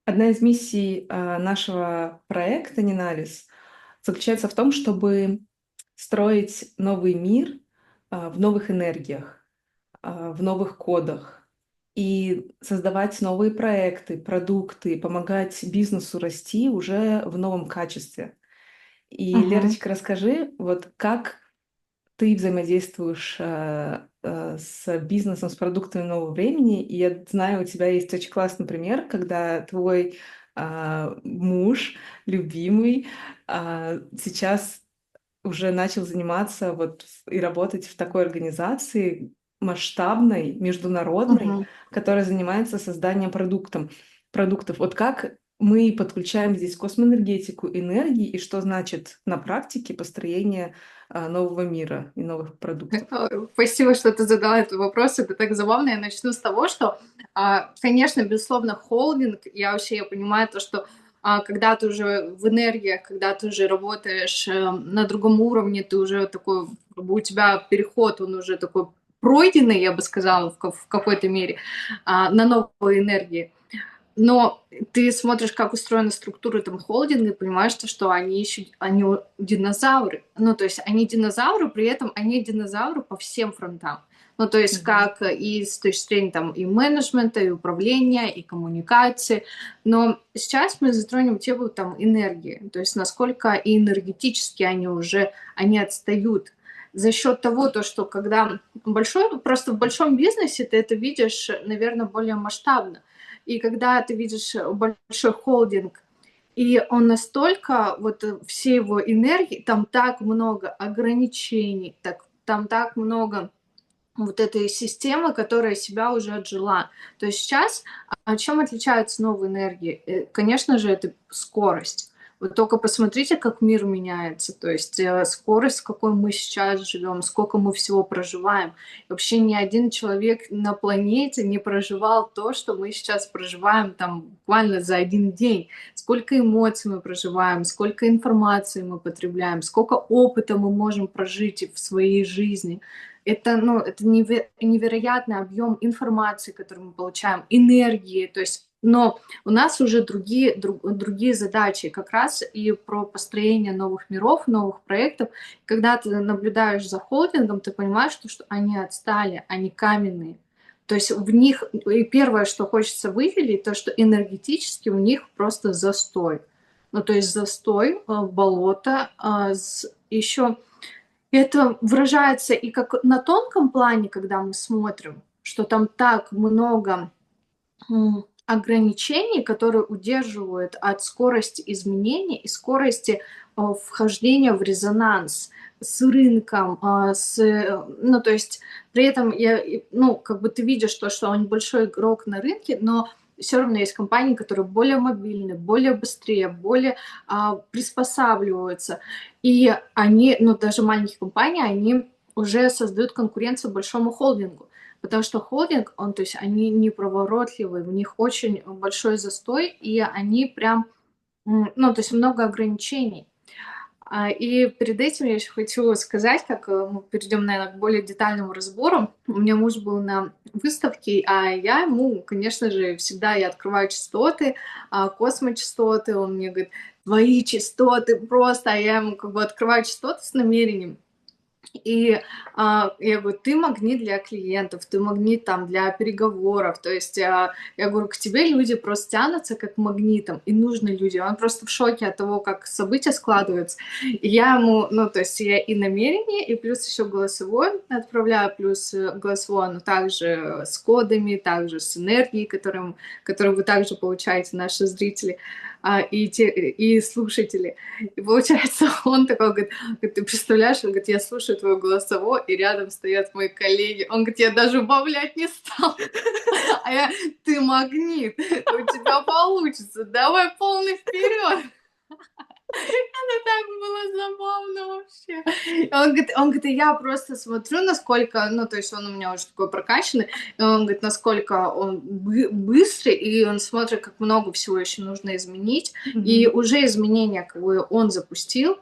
Одна из миссий нашего проекта Ненализ заключается в том, чтобы строить новый мир в новых энергиях, в новых кодах и создавать новые проекты, продукты, помогать бизнесу расти уже в новом качестве. И, Мгм. Лерочка, расскажи, вот как ты взаимодействуешь с бизнесом, с продуктами нового времени. И я знаю, у тебя есть очень классный пример, когда твой муж, любимый, сейчас уже начал заниматься и работать в такой организации масштабной, международной, Мгм. которая занимается созданием продуктов. Вот как мы подключаем здесь космоэнергетику, энергии, и что значит на практике построение нового мира и новых продуктов? Спасибо, что ты задала этот вопрос. Это так забавно. Я начну с того, что, конечно, безусловно, холдинг, я понимаю то, что когда ты уже в энергиях, когда ты уже работаешь на другом уровне, ты уже такой, как бы у тебя переход, он уже такой пройденный, я бы сказала, в какой-то мере, на новые энергии. Но ты смотришь, как устроена структура там холдинга, и понимаешь, что они динозавры. Ну, то есть они динозавры, при этом они динозавры по всем фронтам. Ну, то есть Мгм. как и с точки зрения там и менеджмента, и управления, и коммуникации. Но сейчас мы затронем тему там энергии, то есть насколько и энергетически они отстают за счет того, то, что когда просто в большом бизнесе ты это видишь, наверное, более масштабно. И когда ты видишь большой холдинг, и он настолько, все его энергии, там так много ограничений, там так много вот этой системы, которая себя уже отжила. То есть сейчас чем отличаются новые энергии? Конечно же, это скорость. Вы только посмотрите, как мир меняется, то есть скорость, с какой мы сейчас живем, сколько мы всего проживаем. Вообще ни один человек на планете не проживал то, что мы сейчас проживаем там буквально за один день. Сколько эмоций мы проживаем, сколько информации мы потребляем, сколько опыта мы можем прожить в своей жизни. Это невероятный объем информации, который мы получаем, энергии, то есть, но у нас уже другие задачи, как раз и про построение новых миров, новых проектов. Когда ты наблюдаешь за холдингом, ты понимаешь, что они отстали, они каменные. То есть в них, и первое, что хочется выделить, то, что энергетически у них просто застой. Ну, то есть застой, болото, еще это выражается и как на тонком плане, когда мы смотрим, что там так много ограничений, которые удерживают от скорости изменений и скорости вхождения в резонанс с рынком, ну, то есть при этом ну, как бы ты видишь то, что он большой игрок на рынке, но все равно есть компании, которые более мобильны, более быстрее, более приспосабливаются. И они, ну, даже маленькие компании, они уже создают конкуренцию большому холдингу. Потому что холдинг, то есть они неповоротливые, у них очень большой застой, и они прям, ну, то есть много ограничений. И перед этим я еще хочу сказать, как мы перейдем, наверное, к более детальному разбору. У меня муж был на выставке, а я ему, конечно же, всегда я открываю частоты, космочастоты, он мне говорит, твои частоты просто, а я ему как бы открываю частоты с намерением, и я говорю, ты магнит для клиентов, ты магнит там для переговоров. То есть я говорю, к тебе люди просто тянутся как к магнитам, и нужны люди. Он просто в шоке от того, как события складываются. И я ему, ну, то есть я и намерение, и плюс еще голосовой отправляю, плюс голосовой, но также с кодами, также с энергией, которую вы также получаете, наши зрители и слушатели. И получается, он такой говорит, ты представляешь, он говорит, я слушаю твой голосовой, и рядом стоят мои коллеги. Он говорит, я даже убавлять не стал. А я, ты магнит, у тебя получится, давай полный вперед. Это так было забавно вообще. И он говорит, и я просто смотрю, насколько, ну, то есть он у меня уже такой прокачанный, и он говорит, насколько он быстрый, и он смотрит, как много всего еще нужно изменить, и Мгм. уже изменения, как бы, он запустил,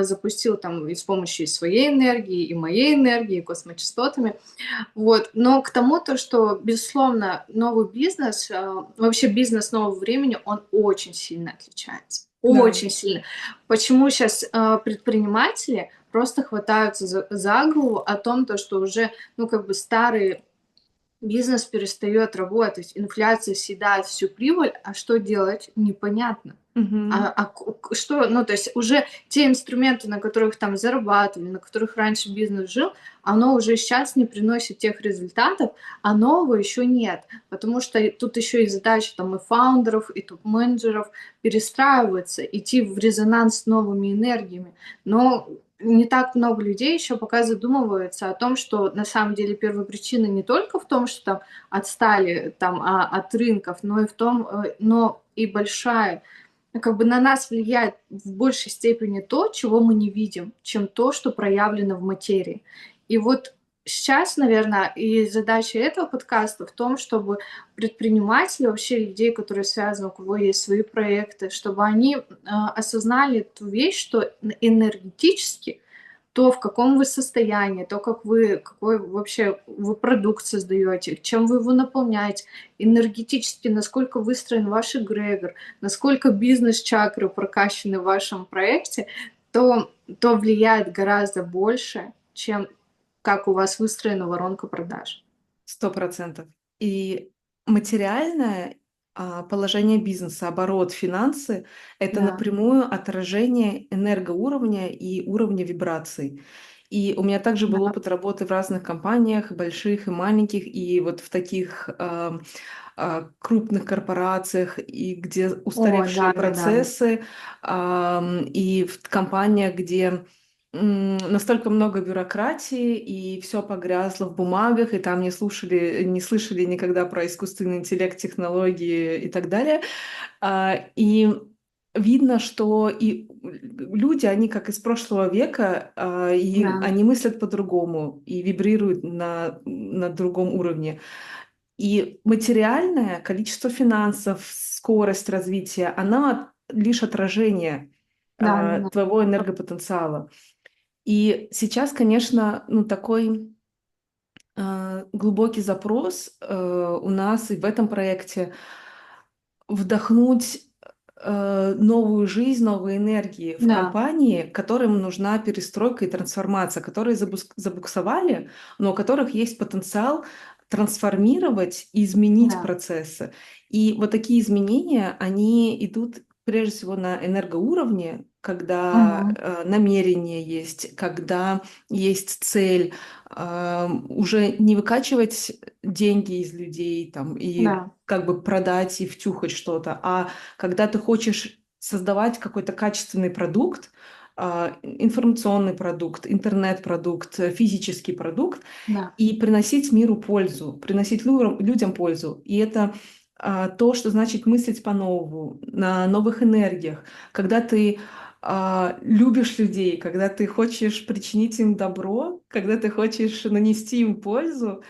запустил там и с помощью своей энергии, и моей энергии, и космочастотами, вот. Но к тому, то, что, безусловно, новый бизнес, вообще бизнес нового времени, он очень сильно отличается. Да. Очень сильно. Почему сейчас предприниматели просто хватаются за голову о том, то, что уже, ну, как бы старые бизнес перестает работать, инфляция съедает всю прибыль, а что делать, непонятно. Мгм. Что, ну, то есть уже те инструменты, на которых там зарабатывали, на которых раньше бизнес жил, оно уже сейчас не приносит тех результатов, а нового еще нет. Потому что тут еще и задача там и фаундеров, и топ-менеджеров перестраиваться, идти в резонанс с новыми энергиями. Но не так много людей еще пока задумываются о том, что на самом деле первопричина не только в том, что там отстали там, от рынков, но и в том, но и большая, как бы на нас влияет в большей степени то, чего мы не видим, чем то, что проявлено в материи. И вот сейчас, наверное, и задача этого подкаста в том, чтобы предприниматели, вообще людей, которые связаны, у кого есть свои проекты, чтобы они осознали эту вещь, что энергетически то, в каком вы состоянии, то, как вы, какой вообще вы продукт создаете, чем вы его наполняете, энергетически, насколько выстроен ваш эгрегор, насколько бизнес-чакры прокачаны в вашем проекте, то влияет гораздо больше, чем как у вас выстроена воронка продаж. 100%. И материальное положение бизнеса, оборот, финансы — это Да, напрямую отражение энергоуровня и уровня вибраций. И у меня также был да. опыт работы в разных компаниях, больших и маленьких, и вот в таких крупных корпорациях, и где О, устаревшие да-да-да. процессы, и в компаниях, где настолько много бюрократии, и все погрязло в бумагах, и там не слышали никогда про искусственный интеллект, технологии и так далее. И видно, что и люди, они как из прошлого века, и Да, они мыслят по-другому и вибрируют на другом уровне. И материальное количество финансов, скорость развития, она лишь отражение да-да-да. твоего энергопотенциала. И сейчас, конечно, ну, такой глубокий запрос у нас и в этом проекте вдохнуть новую жизнь, новые энергии в Да, компании, которым нужна перестройка и трансформация, которые забуксовали, но у которых есть потенциал трансформировать и изменить да. процессы. И вот такие изменения, они идут прежде всего на энергоуровне, когда Мгм. намерение есть, когда есть цель, уже не выкачивать деньги из людей там, и Да, как бы продать и втюхать что-то, а когда ты хочешь создавать какой-то качественный продукт, информационный продукт, интернет-продукт, физический продукт, да, и приносить миру пользу, приносить людям пользу. И это то, что значит мыслить по-новому, на новых энергиях. Когда ты любишь людей, когда ты хочешь причинить им добро, когда ты хочешь нанести им пользу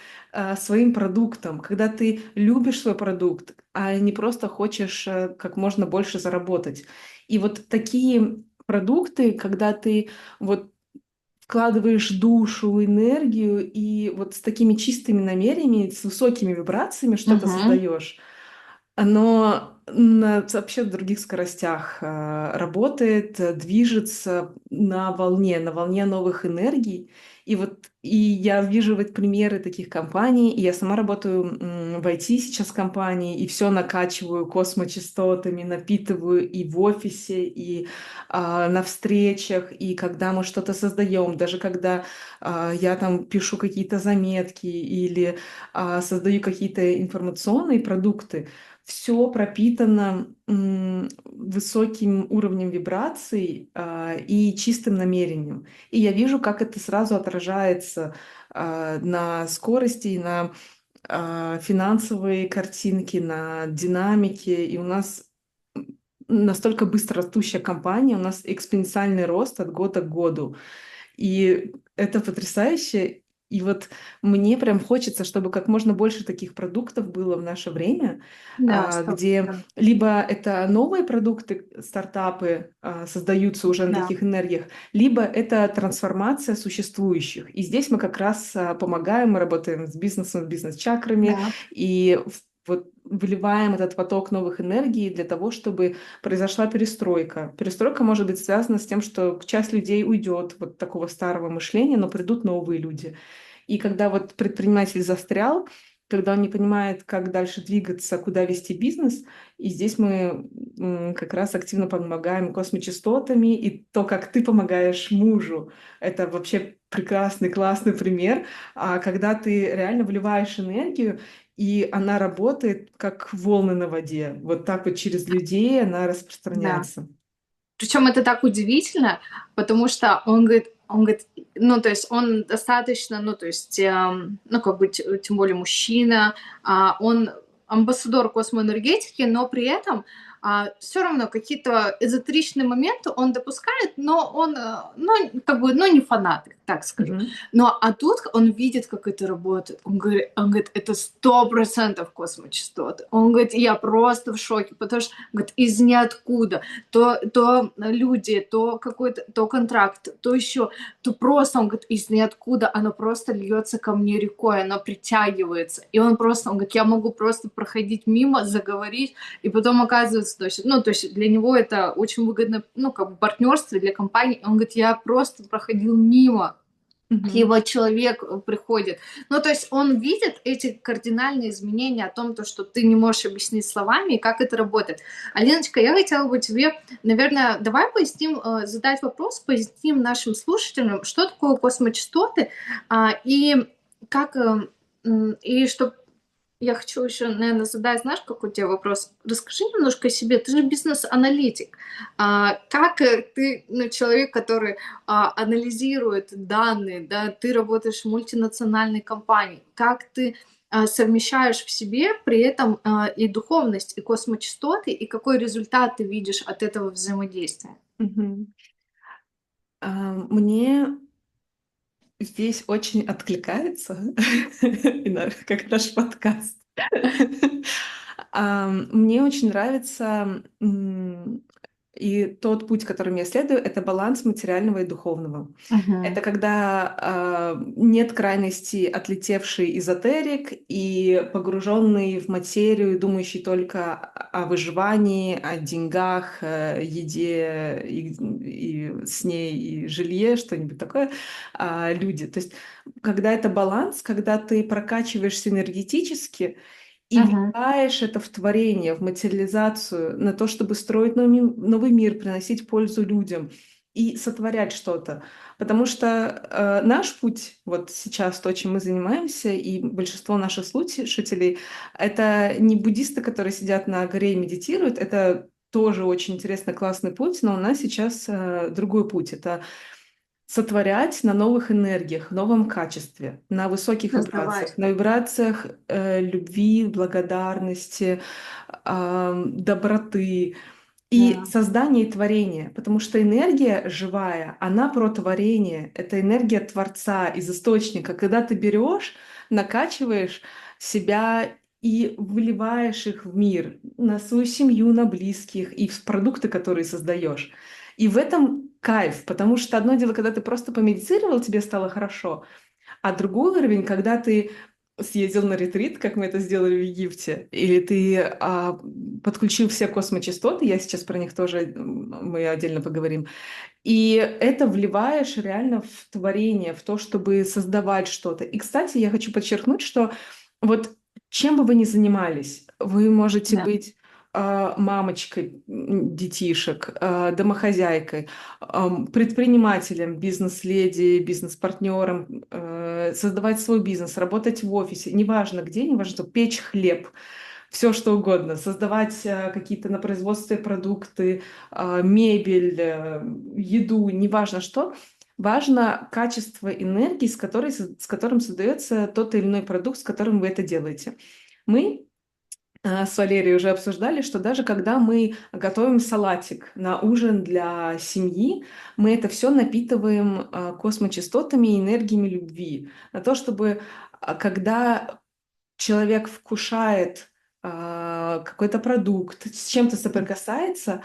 своим продуктом, когда ты любишь свой продукт, а не просто хочешь как можно больше заработать. И вот такие продукты, когда ты вот вкладываешь душу, энергию и вот с такими чистыми намерениями, с высокими вибрациями что-то мгм. создаешь, оно на вообще других скоростях работает, движется на волне новых энергий. И вот и я вижу вот примеры таких компаний, и я сама работаю в IT сейчас компании, и все накачиваю космочастотами, напитываю и в офисе, и на встречах, и когда мы что-то создаем, даже когда я там пишу какие-то заметки или создаю какие-то информационные продукты, все пропитано высоким уровнем вибраций и чистым намерением. И я вижу, как это сразу отражается на скорости, на финансовые картинки, на динамике. И у нас настолько быстро растущая компания, у нас экспоненциальный рост от года к году. И это потрясающе. И вот мне прям хочется, чтобы как можно больше таких продуктов было в наше время, Да, где 100%. либо это новые продукты, стартапы создаются уже на Да, таких энергиях, либо это трансформация существующих. И здесь мы как раз помогаем, мы работаем с бизнесом, с бизнес-чакрами, да, и вот выливаем этот поток новых энергий для того, чтобы произошла перестройка. Перестройка может быть связана с тем, что часть людей уйдет вот такого старого мышления, но придут новые люди. И когда вот предприниматель застрял, когда он не понимает, как дальше двигаться, куда вести бизнес, и здесь мы как раз активно помогаем космочастотами, и то, как ты помогаешь мужу, это вообще прекрасный, классный пример, когда ты реально вливаешь энергию, и она работает как волны на воде. Вот так вот через людей она да. распространяется. Причем это так удивительно, потому что он говорит, ну, то есть он достаточно, ну, то есть, ну, как бы, тем более мужчина, он амбассадор космоэнергетики, но при этом все равно какие-то эзотеричные моменты он допускает, но он, ну, как бы, ну, не фанат, так скажу. Мгм. Но а тут он видит, как это работает. Он говорит, это 100% космочастоты. Он говорит, я просто в шоке, потому что, говорит, из ниоткуда то люди, то какой-то, то контракт, то еще, то просто, он говорит, из ниоткуда оно просто льется ко мне рекой, оно притягивается. И он говорит, я могу просто проходить мимо, заговорить, и потом оказывается, то есть, ну, то есть для него это очень выгодно, ну, как бы партнерство для компании. Он говорит, я просто проходил мимо, Мгм. либо человек приходит. Ну, то есть он видит эти кардинальные изменения о том, то, что ты не можешь объяснить словами, и как это работает. Алиночка, я хотела бы тебе, наверное, давай поясним, задать вопрос, поясним нашим слушателям, что такое космочастоты, и как, и что я хочу еще, наверное, задать, знаешь, какой тебе вопрос? Расскажи немножко о себе. Ты же бизнес-аналитик. Как ты, ну, человек, который анализирует данные, да, ты работаешь в мультинациональной компании. Как ты совмещаешь в себе при этом и духовность, и космочастоты, и какой результат ты видишь от этого взаимодействия? Мгм. Мне здесь очень откликается, как наш подкаст. Мне очень нравится и тот путь, которым я следую, это баланс материального и духовного. Мгм. Это когда нет крайности отлетевший эзотерик и погруженный в материю, думающий только о выживании, о деньгах, еде и сне и жилье, что-нибудь такое, люди. То есть когда это баланс, когда ты прокачиваешься энергетически, и Мгм. вливаешь это в творение, в материализацию, на то, чтобы строить новый мир, приносить пользу людям и сотворять что-то. Потому что наш путь, вот сейчас то, чем мы занимаемся, и большинство наших слушателей, это не буддисты, которые сидят на горе и медитируют, это тоже очень интересный, классный путь, но у нас сейчас другой путь. Это сотворять на новых энергиях, в новом качестве, на высоких вибрациях, Создавать. на вибрациях любви, благодарности, доброты и Да. создания и творения. Потому что энергия живая, она про творение. Это энергия Творца из источника. Когда ты берешь, накачиваешь себя и выливаешь их в мир, на свою семью, на близких и в продукты, которые создаешь. И в этом кайф, потому что одно дело, когда ты просто помедитировал, тебе стало хорошо, а другой уровень, когда ты съездил на ретрит, как мы это сделали в Египте, или ты подключил все космочастоты, я сейчас про них тоже, мы отдельно поговорим, и это вливаешь реально в творение, в то, чтобы создавать что-то. И, кстати, я хочу подчеркнуть, что вот чем бы вы ни занимались, вы можете Да. быть мамочкой детишек, домохозяйкой, предпринимателем, бизнес-леди, бизнес-партнером, создавать свой бизнес, работать в офисе, неважно где, неважно что, печь хлеб, все что угодно, создавать какие-то на производстве продукты, мебель, еду, неважно что. Важно качество энергии, с которым создается тот или иной продукт, с которым вы это делаете. Мы с Валерией уже обсуждали, что даже когда мы готовим салатик на ужин для семьи, мы это все напитываем космочастотами и энергиями любви. На то, чтобы когда человек вкушает какой-то продукт, с чем-то соприкасается,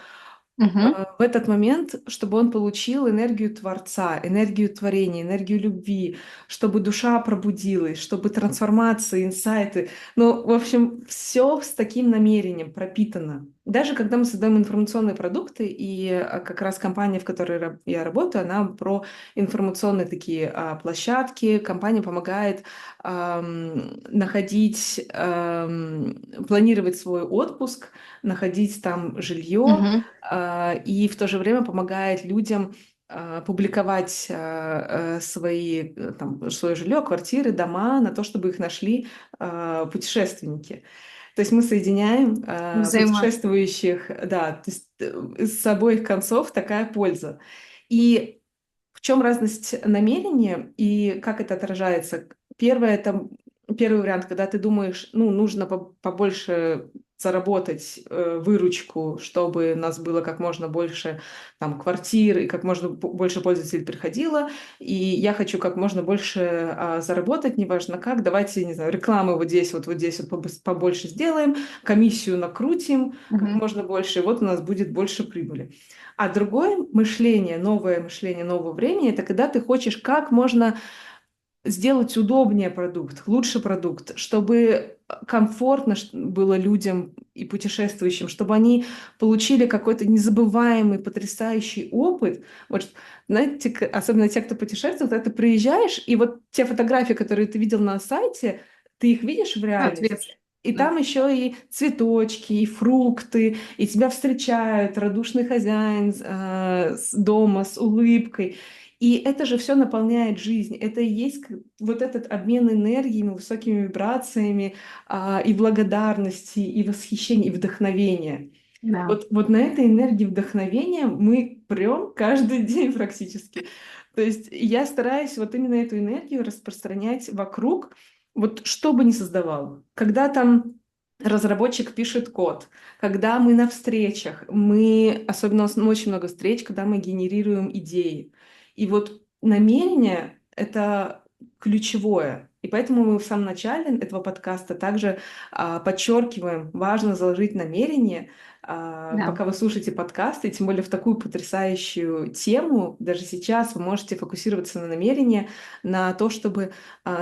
Мгм. в этот момент, чтобы он получил энергию Творца, энергию творения, энергию любви, чтобы душа пробудилась, чтобы трансформации, инсайты. Ну, в общем, все с таким намерением пропитано. Даже когда мы создаем информационные продукты, и как раз компания, в которой я работаю, она про информационные такие площадки. Компания помогает находить, планировать свой отпуск, находить там жилье, Мгм. и в то же время помогает людям публиковать свое жилье, квартиры, дома на то, чтобы их нашли путешественники. То есть мы соединяем Взаимо. путешествующих, да, то есть с обоих концов такая польза. И в чем разность намерения и как это отражается? Первое, это первый вариант, когда ты думаешь, ну, нужно побольше заработать выручку, чтобы у нас было как можно больше там квартир и как можно больше пользователей приходило, и я хочу как можно больше заработать, неважно как, давайте, не знаю, рекламы вот здесь вот побольше сделаем, комиссию накрутим как Мгм. можно больше, и вот у нас будет больше прибыли. А другое мышление нового времени, это когда ты хочешь как можно сделать удобнее продукт, лучше продукт, чтобы комфортно было людям и путешествующим, чтобы они получили какой-то незабываемый, потрясающий опыт. Вот, знаете, особенно те, кто путешествует, когда ты приезжаешь, и вот те фотографии, которые ты видел на сайте, ты их видишь в реальности. Соответственно. И Да. там еще и цветочки, и фрукты, и тебя встречают радушный хозяин с дома с улыбкой. И это же все наполняет жизнь. Это и есть вот этот обмен энергиями, высокими вибрациями, и благодарности, и восхищения, и вдохновения. Да. Вот на этой энергии вдохновения мы прем каждый день практически. То есть я стараюсь вот именно эту энергию распространять вокруг, вот что бы ни создавал. Когда там разработчик пишет код, когда мы на встречах, особенно у нас очень много встреч, когда мы генерируем идеи. И вот намерение — это ключевое. И поэтому мы в самом начале этого подкаста также подчеркиваем, важно заложить намерение, Да. пока вы слушаете подкасты, и тем более в такую потрясающую тему, даже сейчас вы можете фокусироваться на намерении, на то, чтобы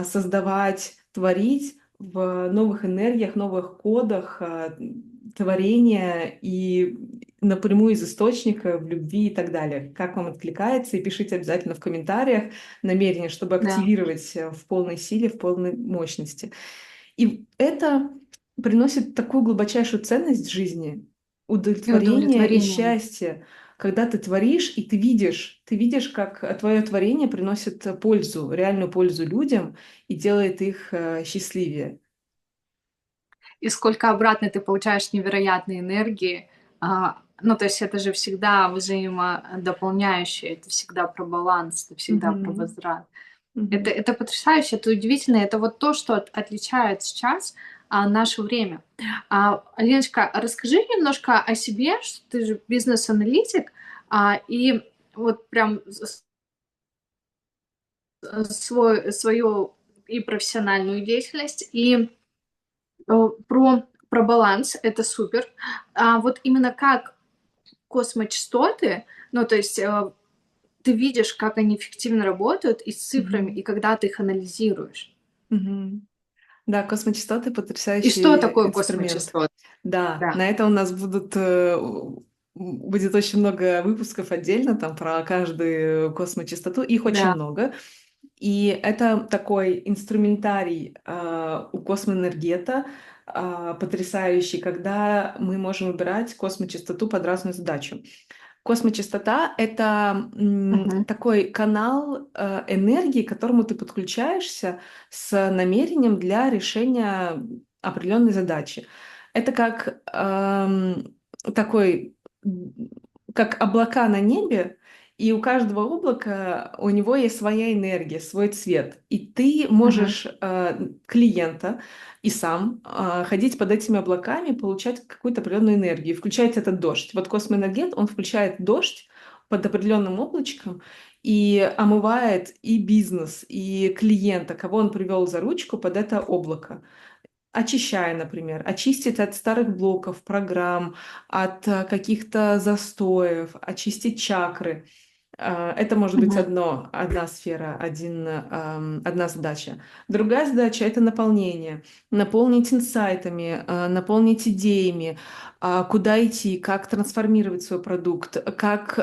создавать, творить в новых энергиях, новых кодах творения и напрямую из источника, в любви и так далее. Как вам откликается? И пишите обязательно в комментариях намерение, чтобы Да. активировать в полной силе, в полной мощности. И это приносит такую глубочайшую ценность в жизни, И удовлетворение и удовлетворение. счастье, когда ты творишь, и ты видишь, как твое творение приносит пользу, реальную пользу людям и делает их счастливее. И сколько обратно ты получаешь невероятной энергии. Ну, то есть это же всегда взаимодополняющее, это всегда про баланс, это всегда про Мгм. возврат. Это, Мгм. это потрясающе, это удивительно, это вот то, что отличает сейчас наше время. Леночка, расскажи немножко о себе, что ты же бизнес-аналитик, и вот прям свою и профессиональную деятельность, и про баланс, это супер. Вот именно как космочастоты, ну, то есть ты видишь, как они эффективно работают и с цифрами, Мгм. и когда ты их анализируешь. Мгм. Да, космочастоты — И что потрясающий такое инструмент. космочастоты? Да, Да, на это у нас будет очень много выпусков отдельно там про каждую космочастоту. Их очень да. много. И это такой инструментарий у космоэнергета потрясающий, когда мы можем выбирать космочастоту под разную задачу. Космочастота — это Мгм. такой канал энергии, к которому ты подключаешься с намерением для решения определенной задачи. Это такой, как облака на небе, И у каждого облака у него есть своя энергия, свой цвет. И ты Мгм. можешь клиента и сам ходить под этими облаками, получать какую-то определенную энергию, включать этот дождь. Вот космоэнергет, он включает дождь под определенным облачком и омывает и бизнес, и клиента, кого он привел за ручку под это облако. Очищая, например, очистить от старых блоков, программ, от каких-то застоев, очистить чакры. Это может быть Мгм. одна сфера, одна задача. Другая задача — это наполнение. Наполнить инсайтами, наполнить идеями, куда идти, как трансформировать свой продукт, как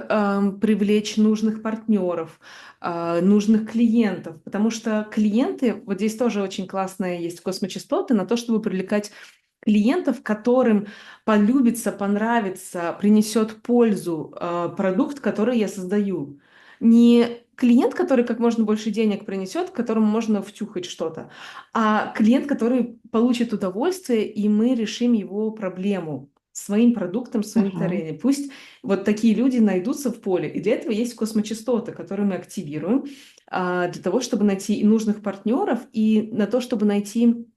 привлечь нужных партнеров, нужных клиентов. Потому что клиенты, вот здесь тоже очень классные есть космочастоты на то, чтобы привлекать клиентов, которым полюбится, понравится, принесет пользу продукт, который я создаю. Не клиент, который как можно больше денег принесет, которому можно втюхать что-то, а клиент, который получит удовольствие, и мы решим его проблему своим продуктом, своим Мгм. творением. Пусть вот такие люди найдутся в поле. И для этого есть космочастоты, которые мы активируем, для того, чтобы найти и нужных партнеров, и на то, чтобы найти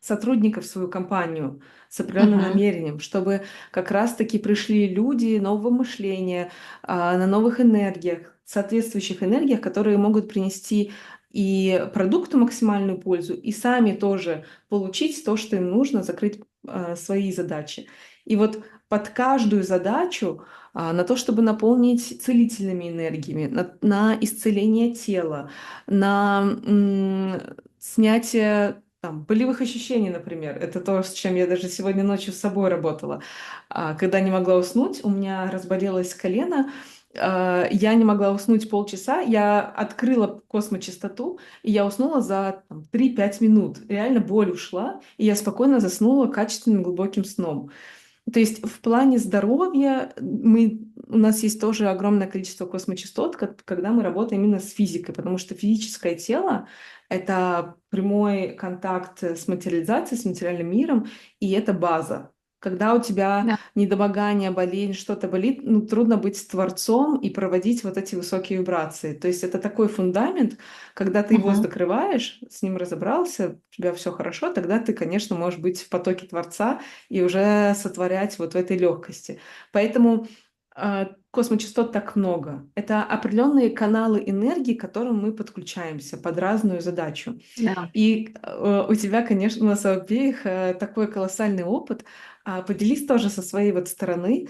сотрудников в свою компанию с определенным Мгм. намерением, чтобы как раз-таки пришли люди нового мышления, на новых энергиях, соответствующих энергиях, которые могут принести и продукту максимальную пользу, и сами тоже получить то, что им нужно, закрыть свои задачи. И вот под каждую задачу на то, чтобы наполнить целительными энергиями, на исцеление тела, на снятие там, болевых ощущений, например. Это то, с чем я даже сегодня ночью с собой работала. Когда не могла уснуть, у меня разболелось колено, я не могла уснуть полчаса, я открыла космочастоту, и я уснула за там, 3-5 минут. Реально боль ушла, и я спокойно заснула качественным глубоким сном. То есть в плане здоровья у нас есть тоже огромное количество космочастот, когда мы работаем именно с физикой, потому что физическое тело — это прямой контакт с материализацией, с материальным миром, и это база. Когда у тебя Да. недомогание, болезнь, что-то болит, ну, трудно быть творцом и проводить вот эти высокие вибрации. То есть это такой фундамент, когда ты его Мгм. закрываешь, с ним разобрался, у тебя все хорошо, тогда ты, конечно, можешь быть в потоке Творца и уже сотворять вот в этой легкости. Поэтому космочастот так много. Это определенные каналы энергии, к которым мы подключаемся под разную задачу. Да. И у тебя, конечно, у нас у обеих такой колоссальный опыт. Поделись тоже со своей вот стороны,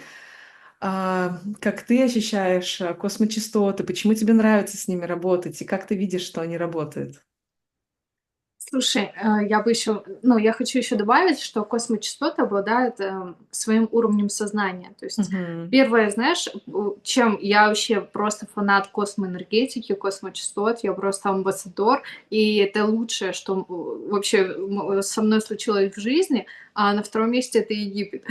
как ты ощущаешь космочастоты, почему тебе нравится с ними работать, и как ты видишь, что они работают. Слушай, я бы еще, ну, я хочу еще добавить, что космочастоты обладают своим уровнем сознания. То есть Мгм. первое, знаешь, чем я вообще просто фанат космоэнергетики, космочастот, я просто амбассадор, и это лучшее, что вообще со мной случилось в жизни. А на втором месте это Египет.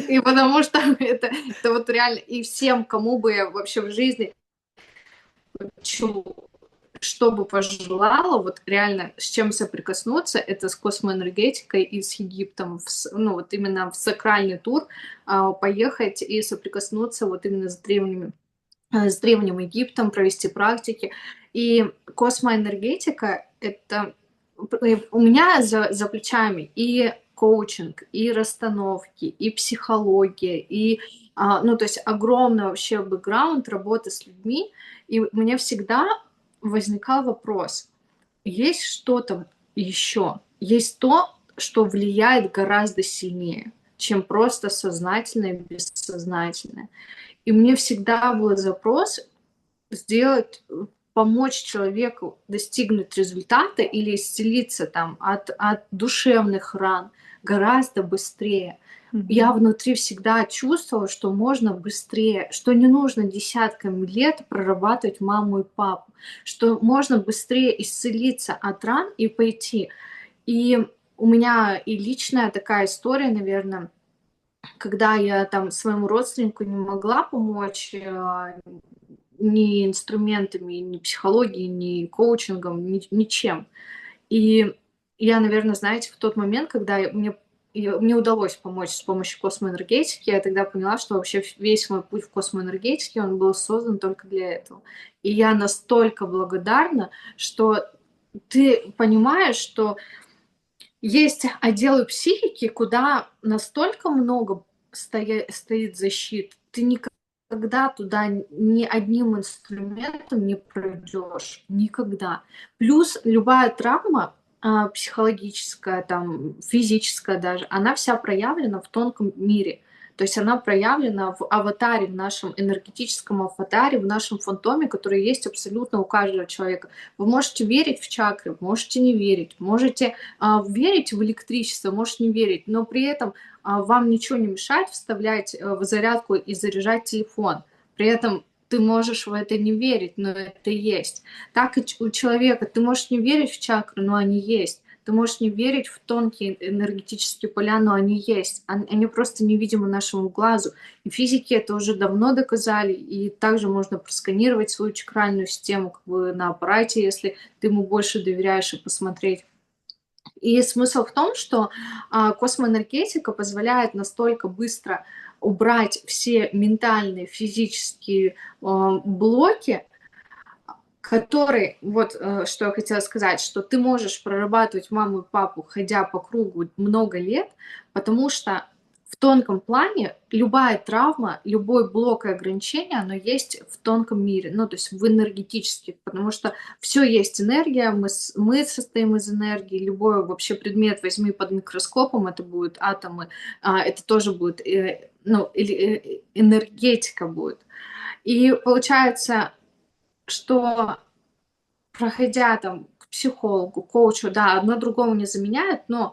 И потому что это вот реально, и всем, кому бы я вообще в жизни хочу, что бы пожелала, вот реально с чем соприкоснуться, это с космоэнергетикой и с Египтом, ну вот именно в сакральный тур поехать и соприкоснуться вот именно с древним Египтом, провести практики. И космоэнергетика — это у меня за плечами и коучинг, и расстановки, и психология, и ну, то есть огромный вообще бэкграунд работы с людьми. И мне всегда возникал вопрос: есть что-то еще? Есть то, что влияет гораздо сильнее, чем просто сознательное и бессознательное. И мне всегда был запрос сделать, помочь человеку достигнуть результата или исцелиться там от душевных ран гораздо быстрее. Я Мгм. внутри всегда чувствовала, что можно быстрее, что не нужно десятками лет прорабатывать маму и папу, что можно быстрее исцелиться от ран и пойти. И у меня и личная такая история, наверное, когда я там своему родственнику не могла помочь, ни инструментами, ни психологией, ни коучингом, ничем. И я, наверное, знаете, в тот момент, когда мне и мне удалось помочь с помощью космоэнергетики. Я тогда поняла, что вообще весь мой путь в космоэнергетике, он был создан только для этого. И я настолько благодарна, что ты понимаешь, что есть отделы психики, куда настолько много стоит защит, ты никогда туда ни одним инструментом не пройдешь, никогда. Плюс любая травма, психологическая, там, физическая даже, она вся проявлена в тонком мире. То есть она проявлена в аватаре, в нашем энергетическом аватаре, в нашем фантоме, который есть абсолютно у каждого человека. Вы можете верить в чакры, можете не верить, можете верить в электричество, можете не верить, но при этом вам ничего не мешает вставлять в зарядку и заряжать телефон. При этом ты можешь в это не верить, но это есть. Так и у человека ты можешь не верить в чакры, но они есть. Ты можешь не верить в тонкие энергетические поля, но они есть. Они просто невидимы нашему глазу. И физики это уже давно доказали. И также можно просканировать свою чакральную систему как бы на аппарате, если ты ему больше доверяешь, и посмотреть. И смысл в том, что космоэнергетика позволяет настолько быстро убрать все ментальные, физические блоки, которые, вот что я хотела сказать, что ты можешь прорабатывать маму и папу, ходя по кругу много лет, потому что в тонком плане любая травма, любой блок и ограничение, оно есть в тонком мире, ну, то есть в энергетических, потому что все есть энергия, мы состоим из энергии, любой вообще предмет возьми под микроскопом, это будут атомы, это тоже будет, ну, энергетика будет. И получается, что проходя там к психологу, коучу, да, одно другому не заменяет, но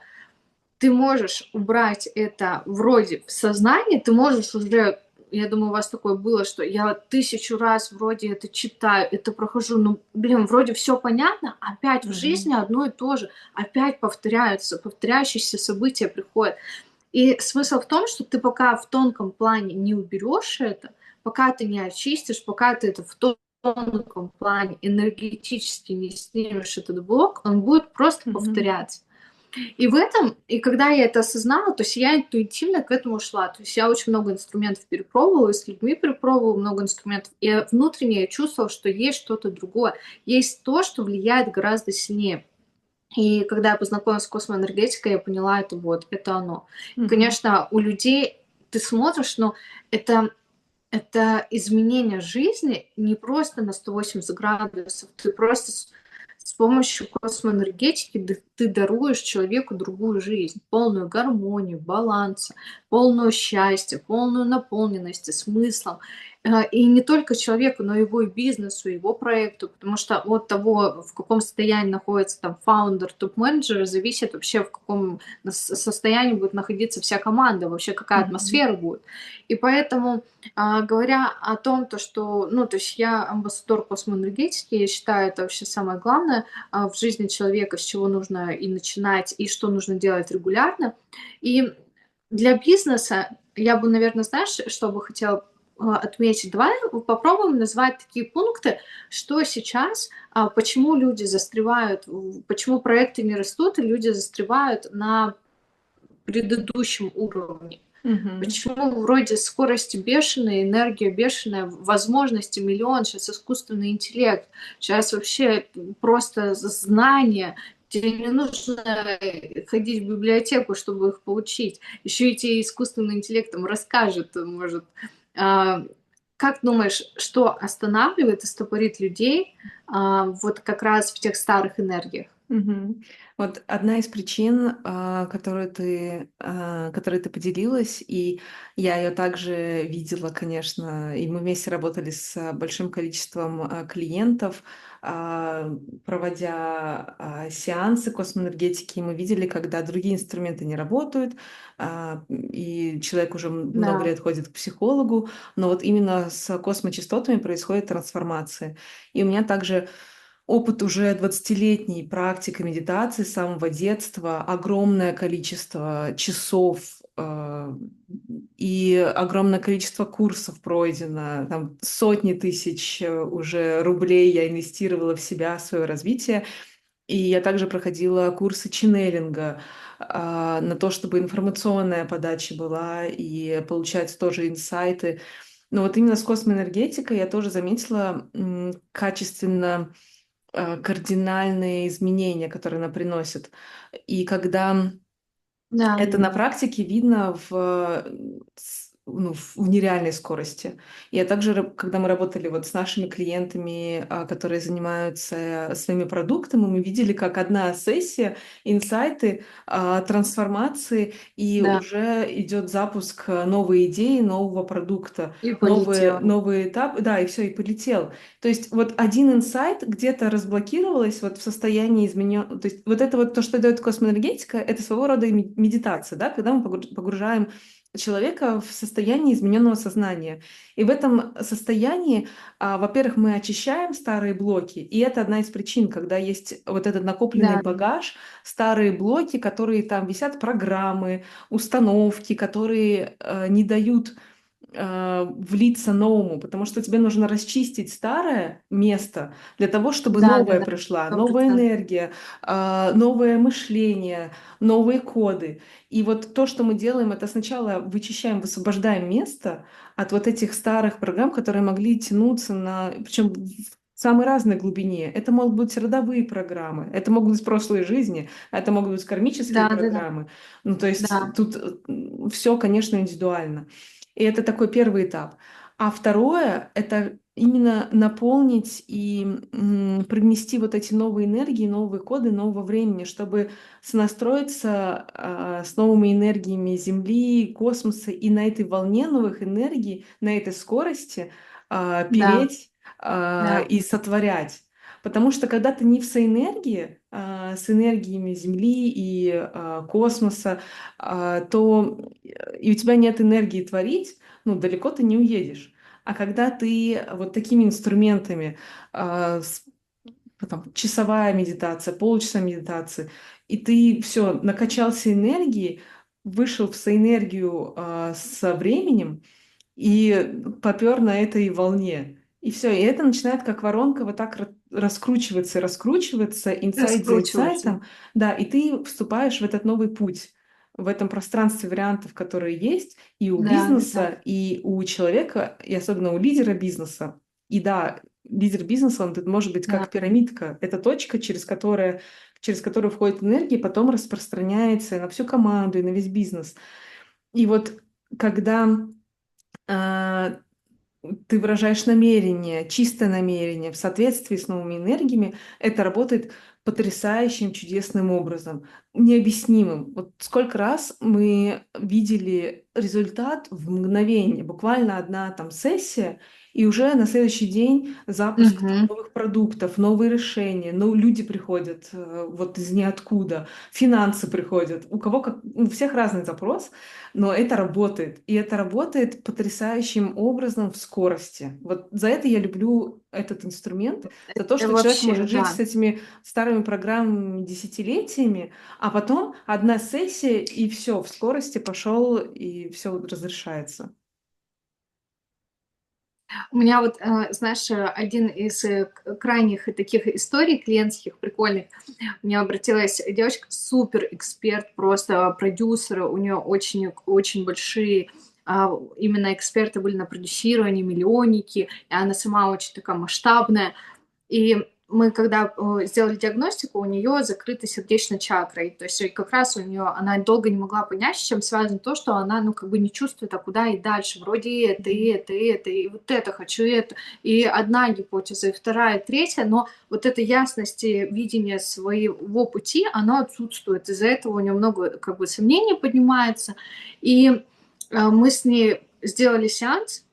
ты можешь убрать это вроде в сознание, ты можешь уже, я думаю, у вас такое было, что я 1000 раз вроде это читаю, это прохожу, ну, блин, вроде все понятно, опять в жизни Мгм. одно и то же, опять повторяются, повторяющиеся события приходят. И смысл в том, что ты пока в тонком плане не уберешь это, пока ты не очистишь, пока ты это в тонком плане энергетически не снимешь этот блок, он будет просто Мгм. повторяться. И в этом, и когда я это осознала, то есть я интуитивно к этому шла. То есть я очень много инструментов перепробовала, и с людьми перепробовала много инструментов. И внутренне я чувствовала, что есть что-то другое. Есть то, что влияет гораздо сильнее. И когда я познакомилась с космоэнергетикой, я поняла, это вот, это оно. И, Мгм. конечно, у людей ты смотришь, но это это изменение жизни не просто на 180 градусов. Ты просто с помощью космоэнергетики ты даруешь человеку другую жизнь, полную гармонию, баланса, полную счастья, полную наполненность смыслом. И не только человеку, но и его и бизнесу, его проекту, потому что от того, в каком состоянии находится там фаундер, топ-менеджер, зависит вообще, в каком состоянии будет находиться вся команда, вообще какая Мгм. атмосфера будет. И поэтому говоря о том, то, что, ну, то есть я амбассадор космоэнергетики, я считаю, это вообще самое главное в жизни человека, с чего нужно и начинать, и что нужно делать регулярно. И для бизнеса я бы, наверное, знаешь, что бы хотела отметить? Давай попробуем назвать такие пункты, что сейчас, почему люди застревают, почему проекты не растут, и люди застревают на предыдущем уровне. Мгм. Почему вроде скорости бешеная, энергия бешеная, возможности миллион, сейчас искусственный интеллект, сейчас вообще просто знания, тебе не нужно ходить в библиотеку, чтобы их получить. Еще и тебе искусственный интеллект там расскажет, может. А, Как думаешь, что останавливает и стопорит людей вот как раз в тех старых энергиях? Мгм. Вот одна из причин, которой ты поделилась, и я ее также видела, конечно, и мы вместе работали с большим количеством клиентов, а, проводя сеансы космоэнергетики, и мы видели, когда другие инструменты не работают, и человек уже много Да, лет ходит к психологу, но вот именно с космочастотами происходит трансформация. И у меня также опыт уже 20-летней практики медитации с самого детства, огромное количество часов, и огромное количество курсов пройдено, там сотни тысяч уже рублей я инвестировала в себя, в свое развитие. И я также проходила курсы ченнелинга на то, чтобы информационная подача была и получать тоже инсайты. Но вот именно с космоэнергетикой я тоже заметила качественно кардинальные изменения, которые она приносит. И когда Да, это на практике видно в нереальной скорости. Я также, когда мы работали вот с нашими клиентами, которые занимаются своими продуктами, мы видели, как одна сессия, инсайты, трансформации, и да, уже идет запуск новой идеи, нового продукта, и новый, полетел. новый этап, да, и все, и полетел. То есть вот один инсайт где-то разблокировалось вот в состоянии изменен. То есть вот это вот то, что дает космоэнергетика, это своего рода медитация, да, когда мы погружаем человека в состояние измененного сознания. И в этом состоянии, во-первых, мы очищаем старые блоки, и это одна из причин, когда есть вот этот накопленный Да, да, багаж, старые блоки, которые там висят, программы, установки, которые не дают влиться новому, потому что тебе нужно расчистить старое место для того, чтобы да, да, новое да, пришла, новая 100%. энергия, новое мышление, новые коды. И вот то, что мы делаем, это сначала вычищаем, высвобождаем место от вот этих старых программ, которые могли тянуться на, причем в самой разной глубине. Это могут быть родовые программы, это могут быть прошлые жизни, это могут быть кармические Да, да, да, программы. Ну, то есть да, тут все, конечно, индивидуально. И это такой первый этап. А второе — это именно наполнить и привнести вот эти новые энергии, новые коды нового времени, чтобы сонастроиться с новыми энергиями Земли, космоса, и на этой волне новых энергий, на этой скорости да, переть да, и сотворять. Потому что когда ты не в соэнергии с энергиями Земли и космоса, то и у тебя нет энергии творить, ну, далеко ты не уедешь. А когда ты вот такими инструментами, а, с- там, часовая медитация, полчаса медитации, и ты все, накачался энергией, вышел в соэнергию со временем и попер на этой волне. И все, и это начинает как воронка вот так раскручиваться, раскручиваться, инсайт за раскручиваться. инсайтом, да, и ты вступаешь в этот новый путь, в этом пространстве вариантов, которые есть и у Да, да, да, бизнеса, и у человека, и особенно у лидера бизнеса. И да, лидер бизнеса, он тут может быть да. как пирамидка. Это точка, через которую входит энергия, и потом распространяется на всю команду и на весь бизнес. И вот когда а, ты выражаешь намерение, чистое намерение в соответствии с новыми энергиями, это работает потрясающим, чудесным образом, необъяснимым. Вот сколько раз мы видели результат в мгновение, буквально одна там сессия, и уже на следующий день запуск там Мгм. новых продуктов, новые решения, но люди приходят вот из ниоткуда, финансы приходят, у кого как, у всех разный запрос, но это работает. И это работает потрясающим образом в скорости. Вот за это я люблю этот инструмент, за то, Это что человек вообще, может жить с да. этими старыми программами десятилетиями, а потом одна сессия, и все, в скорости пошел, и все разрешается. У меня вот, знаешь, один из крайних таких историй клиентских прикольных. У меня обратилась девочка, супер эксперт, просто продюсер, у нее очень, очень большие именно эксперты были на продюсировании, миллионники, и она сама очень такая масштабная. И мы, когда сделали диагностику, у нее закрыта сердечная чакра. И, то есть как раз у нее она долго не могла понять, с чем связано то, что она, ну, как бы не чувствует, а куда и дальше. Вроде и это, и Мгм. это, и это, и вот это хочу, и это. И одна гипотеза, и вторая, и третья, но вот эта ясность и видение своего пути, оно отсутствует. Из-за этого у нее много как бы сомнений поднимается. И мы с ней сделали сеанс.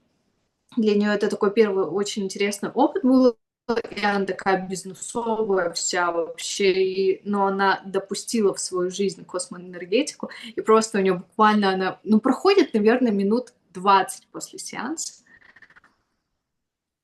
Для нее это такой первый очень интересный опыт был, и она такая бизнесовая вся вообще, но она допустила в свою жизнь космоэнергетику, и просто у нее буквально она, ну, проходит, наверное, минут 20 после сеанса.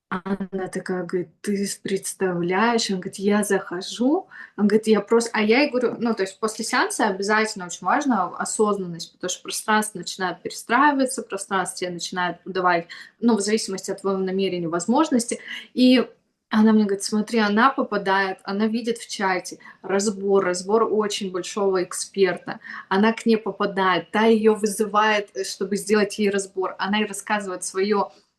Она такая говорит: "Ты представляешь?" Она говорит: "Я захожу". Она говорит: "Я просто". А я ей говорю, ну, то есть после сеанса обязательно очень важно осознанность, потому что пространство начинает перестраиваться, пространство тебе начинает давать, ну, в зависимости от твоего намерения, возможности. И Она мне говорит: "Смотри, она попадает, она видит в чате разбор очень большого эксперта. Она к ней попадает, та ее вызывает, чтобы сделать ей разбор. Она ей рассказывает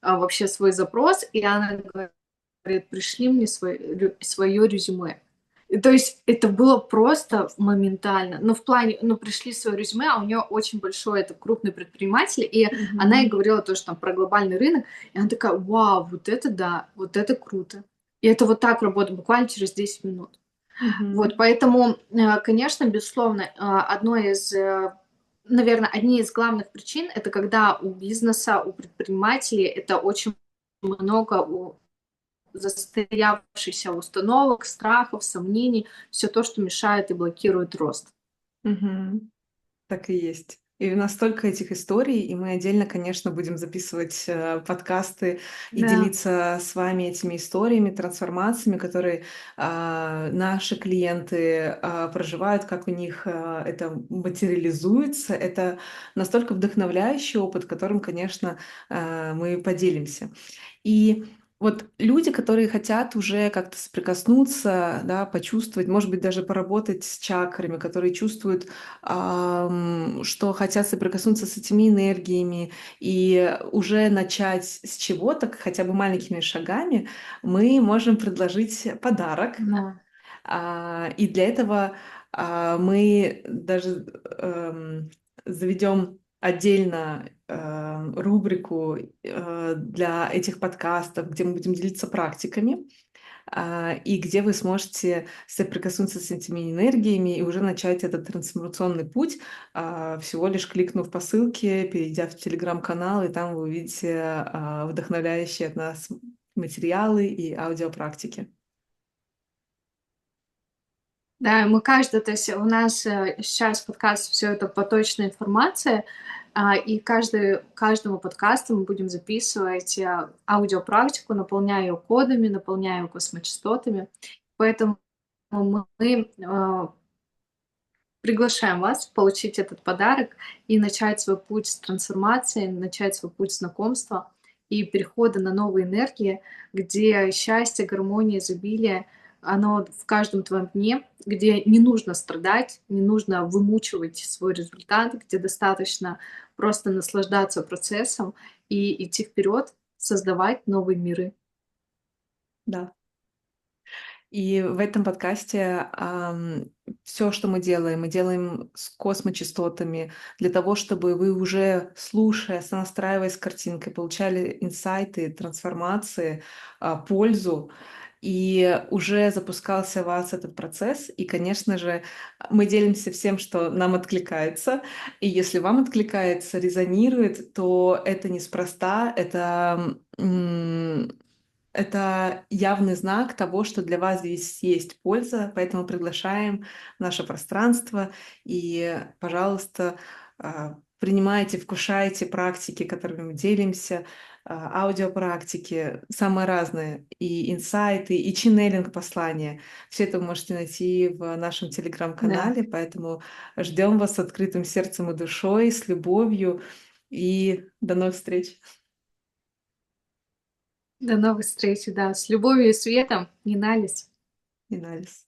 вообще свой запрос, и она говорит: "Пришли мне свое резюме". И то есть это было просто моментально. Но в плане, ну, пришли свое резюме, а у нее очень большой, это крупный предприниматель, и она ей Мгм. говорила тоже там про глобальный рынок, и она такая: "Вау, вот это да, вот это круто". И это вот так работает буквально через 10 минут. Вот, Мгм. поэтому, конечно, безусловно, наверно, одни из главных причин — это когда у бизнеса, у предпринимателей это очень много застоявшихся установок, страхов, сомнений, все то, что мешает и блокирует рост. Мгм. Так и есть. И у нас столько этих историй, и мы отдельно, конечно, будем записывать, подкасты и Да, делиться с вами этими историями, трансформациями, которые, наши клиенты, проживают, как у них, это материализуется. Это настолько вдохновляющий опыт, которым, конечно, мы поделимся. И вот люди, которые хотят уже как-то соприкоснуться, да, почувствовать, может быть, даже поработать с чакрами, которые чувствуют, что хотят соприкоснуться с этими энергиями и уже начать с чего-то, хотя бы маленькими шагами, мы можем предложить подарок. да. И для этого, мы даже, заведем отдельно, рубрику, для этих подкастов, где мы будем делиться практиками, и где вы сможете соприкоснуться с этими энергиями и уже начать этот трансформационный путь, всего лишь кликнув по ссылке, перейдя в телеграм-канал, и там вы увидите, вдохновляющие от нас материалы и аудиопрактики. Да, мы каждый, то есть у нас, сейчас подкаст все это поточная информация, и каждому подкасту мы будем записывать, аудиопрактику, наполняя её кодами, наполняя её космочастотами. Поэтому мы, приглашаем вас получить этот подарок и начать свой путь с трансформации, начать свой путь знакомства и перехода на новые энергии, где счастье, гармония, изобилие, оно в каждом твоем дне, где не нужно страдать, не нужно вымучивать свой результат, где достаточно просто наслаждаться процессом и идти вперед, создавать новые миры. Да. И в этом подкасте, все, что мы делаем с космочастотами для того, чтобы вы уже, слушая, сонастраиваясь с картинкой, получали инсайты, трансформации, пользу, и уже запускался у вас этот процесс. И, конечно же, мы делимся всем, что нам откликается. И если вам откликается, резонирует, то это неспроста, это явный знак того, что для вас здесь есть польза, поэтому приглашаем в наше пространство. И, пожалуйста, принимайте, вкушайте практики, которыми мы делимся, аудиопрактики, самые разные, и инсайты, и ченнелинг послания. Все это вы можете найти в нашем Да. телеграм-канале, поэтому ждем вас с открытым сердцем и душой, с любовью, и до новых встреч. До новых встреч, да. С любовью и светом, Ниналис. Иналис.